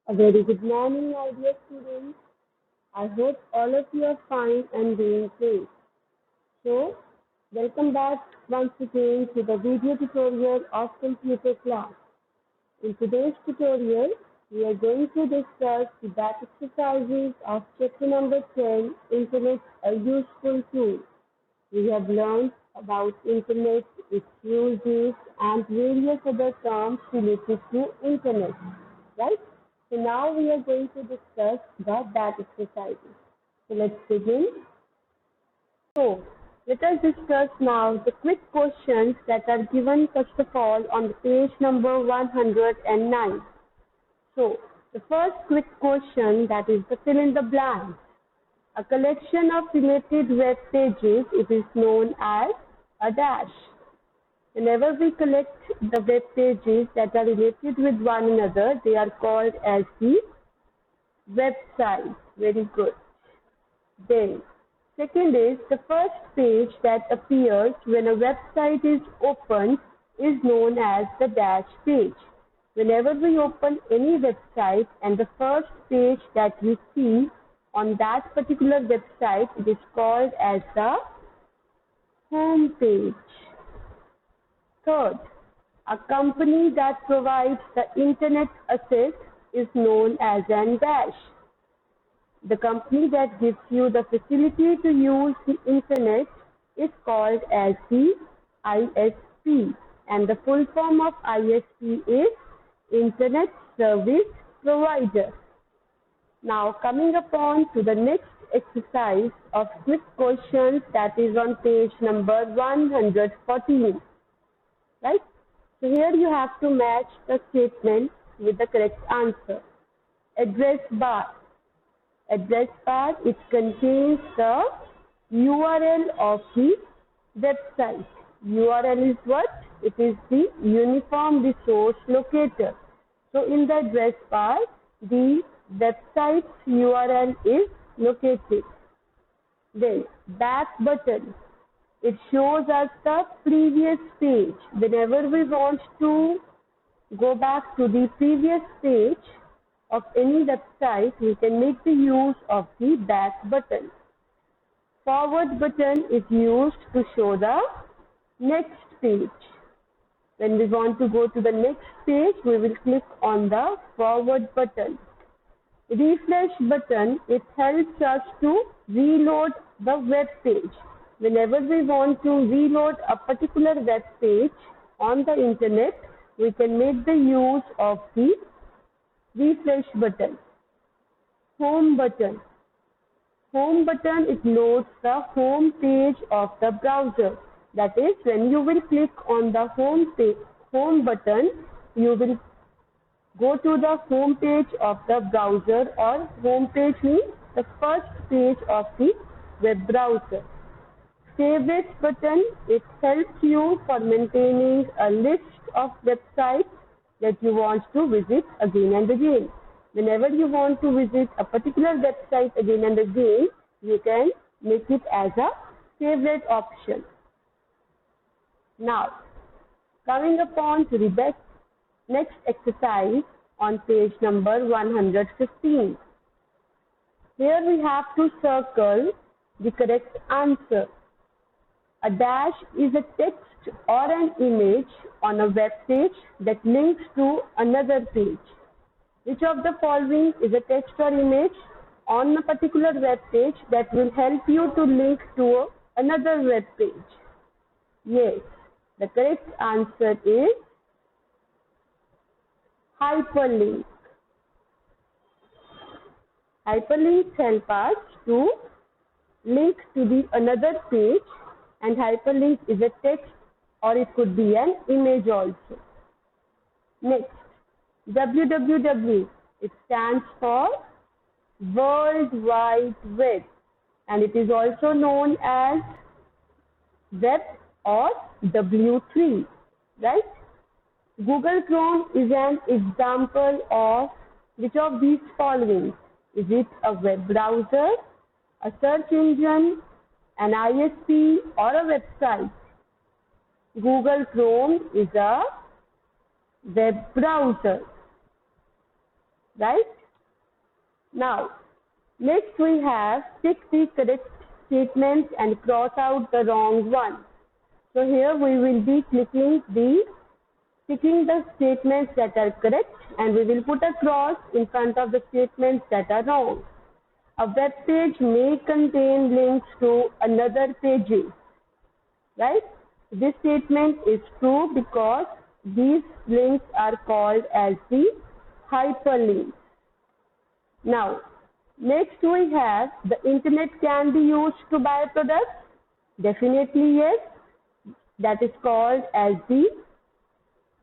A very good morning, my dear students. I hope all of you are fine and doing great. So, welcome back once again to the video tutorial of computer class. In today's tutorial, we are going to discuss the back exercises of chapter number 10, Internet, a useful tool. We have learned about Internet, its uses, and various other terms related to Internet, right? So now we are going to discuss the back exercises. So let's begin. So let us discuss now the quick questions that are given first of all on the page number 109. So the first quick question, that is the fill in the blanks. A collection of related web pages, it is known as a dash. Whenever we collect the web pages that are related with one another, they are called as the website. Very good. Then, second is the first page that appears when a website is opened is known as the dash page. Whenever we open any website and the first page that we see on that particular website, it is called as the home page. Third, a company that provides the internet access is known as an dash. The company that gives you the facility to use the internet is called as the ISP, and the full form of ISP is Internet Service Provider. Now coming upon to the next exercise of quick questions, that is on page number 114. Right? So here you have to match the statement with the correct answer. Address bar. Address bar, it contains the URL of the website. URL is what? It is the Uniform Resource Locator. So in the address bar, the website's URL is located. Then back button. It shows us the previous page. Whenever we want to go back to the previous page of any website, we can make the use of the back button. Forward button is used to show the next page. When we want to go to the next page, we will click on the forward button. Refresh button, it helps us to reload the web page. Whenever we want to reload a particular web page on the internet, we can make the use of the refresh button. Home button. Home button, it loads the home page of the browser. That is, when you will click on the home button, you will go to the home page of the browser, or home page means the first page of the web browser. Favorites button, it helps you for maintaining a list of websites that you want to visit again and again. Whenever you want to visit a particular website again and again, you can make it as a favorite option. Now, coming upon to the next exercise on page number 115. Here we have to circle the correct answer. A dash is a text or an image on a web page that links to another page. Which of the following is a text or image on a particular web page that will help you to link to another web page? Yes, the correct answer is hyperlink. Hyperlinks help us to link to the another page, and hyperlink is a text or it could be an image also. Next, www, it stands for World Wide Web, and it is also known as web or W3, right? Google Chrome is an example of which of these following? Is it a web browser, a search engine, an ISP, or a website? Google Chrome is a web browser, right? Now, next we have tick the correct statements and cross out the wrong one. So here we will be ticking the statements that are correct, and we will put a cross in front of the statements that are wrong. A web page may contain links to another pages, right? This statement is true because these links are called as the hyperlinks. Now, next we have the internet can be used to buy products. Definitely yes. That is called as the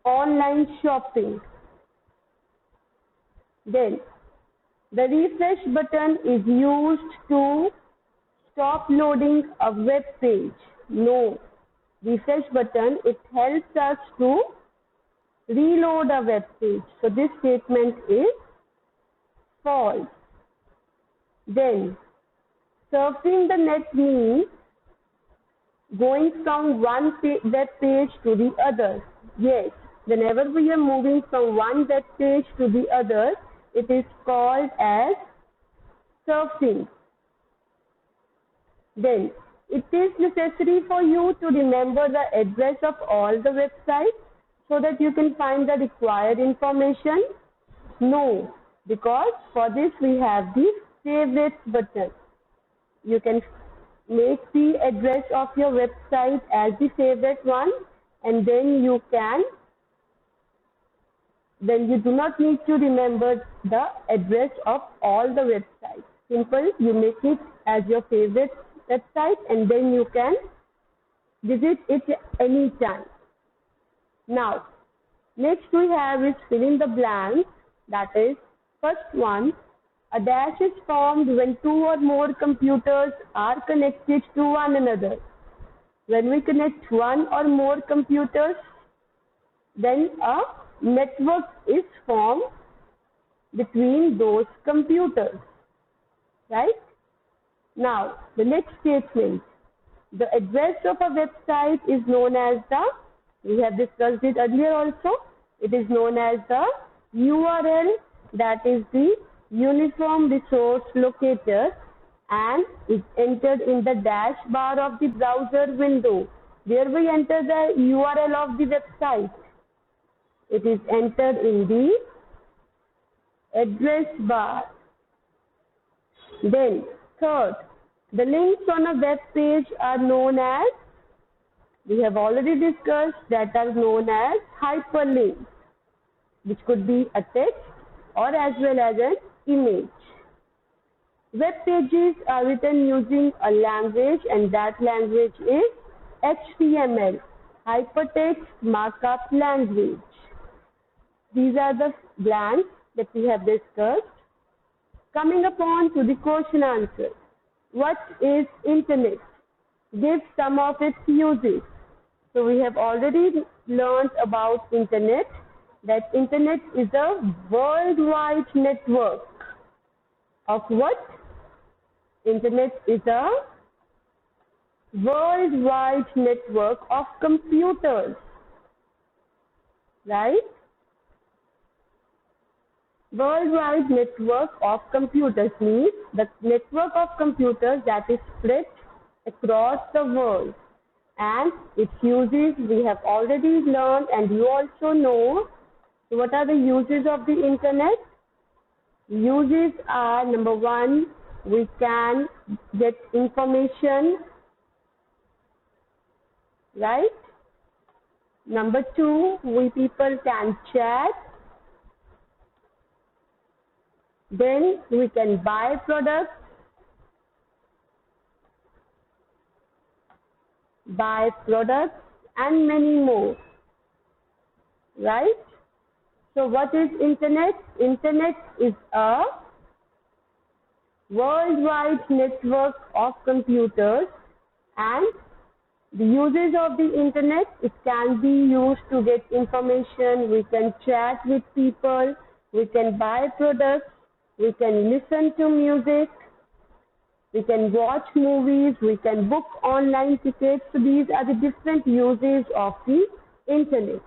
online shopping. Then, the refresh button is used to stop loading a web page. No. Refresh button, it helps us to reload a web page. So this statement is false. Then, surfing the net means going from one web page to the other. Yes, whenever we are moving from one web page to the other, it is called as surfing. Then, it is necessary for you to remember the address of all the websites so that you can find the required information? No, because for this we have the favorites button. You can make the address of your website as the favorite one, and then you do not need to remember the address of all the websites. Simple, you make it as your favorite website and then you can visit it anytime. Now, next we have is fill in the blanks. That is, first one, a dash is formed when two or more computers are connected to one another. When we connect one or more computers, then a network is formed between those computers, right? Now, the next statement, the address of a website is known as we have discussed it earlier also, it is known as the URL, that is the Uniform Resource Locator, and is entered in the dash bar of the browser window, where we enter the URL of the website. It is entered in the address bar. Then, third, the links on a web page are known as, we have already discussed, that are known as hyperlinks, which could be a text or as well as an image. Web pages are written using a language, and that language is HTML, Hypertext Markup Language. These are the blanks that we have discussed. Coming upon to the question answer. What is Internet? Give some of its uses. So we have already learned about Internet, that Internet is a worldwide network of what? Internet is a worldwide network of computers, right? Worldwide network of computers means the network of computers that is spread across the world, and its uses we have already learned, and you also know. So what are the uses of the Internet? Uses are, number one, we can get information, right? Number two, we people can chat. Then we can buy products, and many more, right? So what is Internet? Internet is a worldwide network of computers, and the uses of the Internet, it can be used to get information, we can chat with people, we can buy products, we can listen to music, we can watch movies, we can book online tickets. So these are the different uses of the Internet.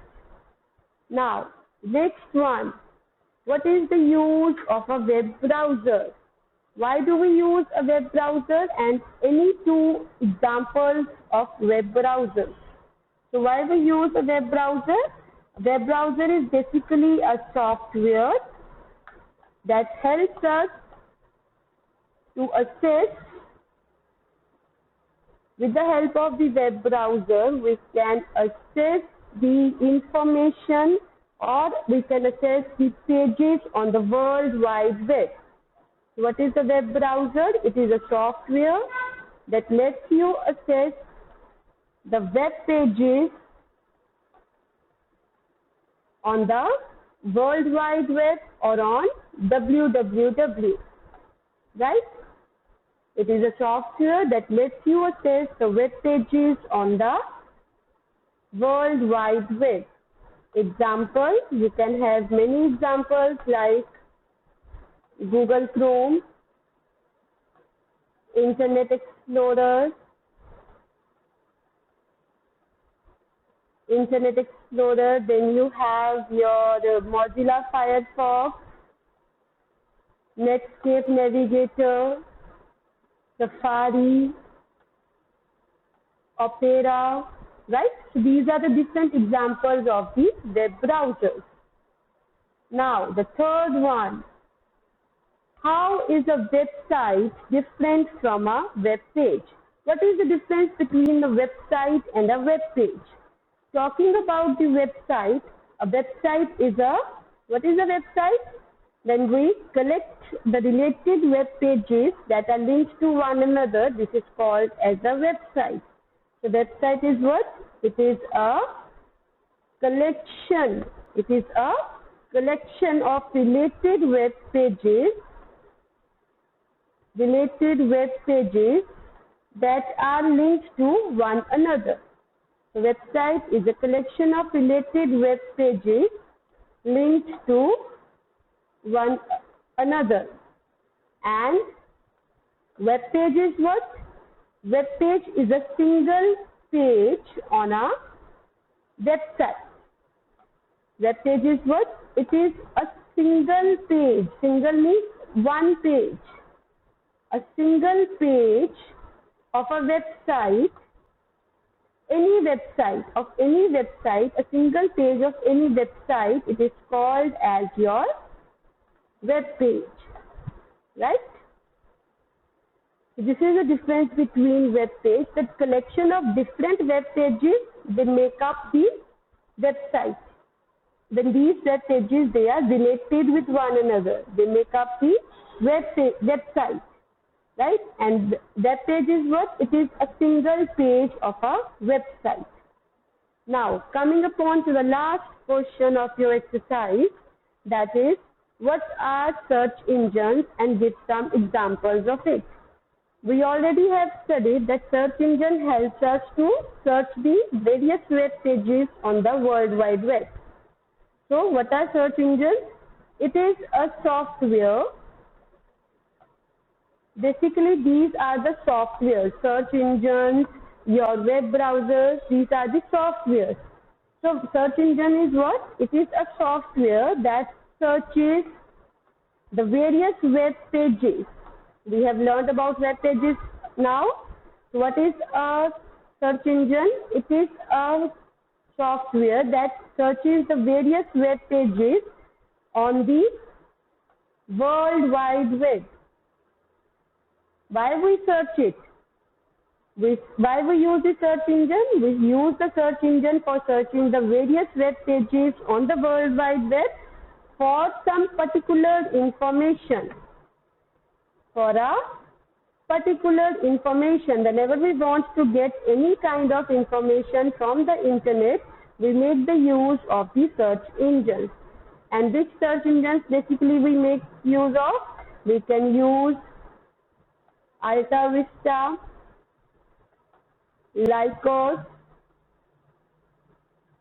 Now, next one, What is the use of a web browser? Why do we use a web browser, and any two examples of web browsers? So why we use a web browser? A web browser is basically a software that helps us to access. With the help of the web browser, we can access the information, or we can access the pages on the World Wide Web. What is the web browser? It is a software that lets you access the web pages on the World Wide Web or on www. Right? It is a software that lets you access the web pages on the World Wide Web. Example, you can have many examples like Google Chrome, Internet Explorer, then you have your Mozilla Firefox, Netscape Navigator, Safari, Opera, right? So these are the different examples of the web browsers. Now, the third one. How is a website different from a web page? What is the difference between a website and a web page? Talking about the website, a website is a, what is a website? When we collect the related web pages that are linked to one another, this is called as a website. The website is what? It is a collection. It is a collection of related web pages that are linked to one another. The website is a collection of related web pages linked to one another. And web page is what? Web page is a single page on a website. Web page is what? It is a single page. Single means one page. A single page of a website, any website, a single page of any website, it is called as your web page, right? So this is the difference between web page. The collection of different web pages, they make up the website. When these web pages, they are related with one another, they make up the website. Right? And web page is what? It is a single page of a website. Now, coming upon to the last portion of your exercise, that is, what are search engines, and give some examples of it. We already have studied that search engine helps us to search the various web pages on the World Wide Web. So, what are search engines? It is a software. Basically, these are the software, search engines, your web browsers, these are the softwares. So, search engine is what? It is a software that searches the various web pages. We have learned about web pages now. So what is a search engine? It is a software that searches the various web pages on the World Wide Web. Why we search it? Why we use the search engine? We use the search engine for searching the various web pages on the World Wide Web for some particular information. For a particular information, whenever we want to get any kind of information from the internet, we make the use of the search engines. And which search engines basically we make use of? We can use Alta Vista, Lycos,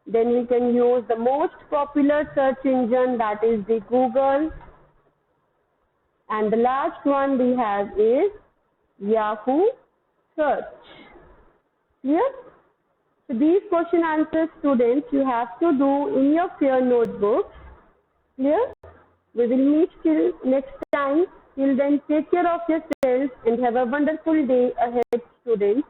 then we can use the most popular search engine, that is the Google, and the last one we have is Yahoo Search. Clear? So these question answers, students, you have to do in your peer notebooks. Clear? We will meet till next time. Till then, take care of yourself and have a wonderful day ahead, students.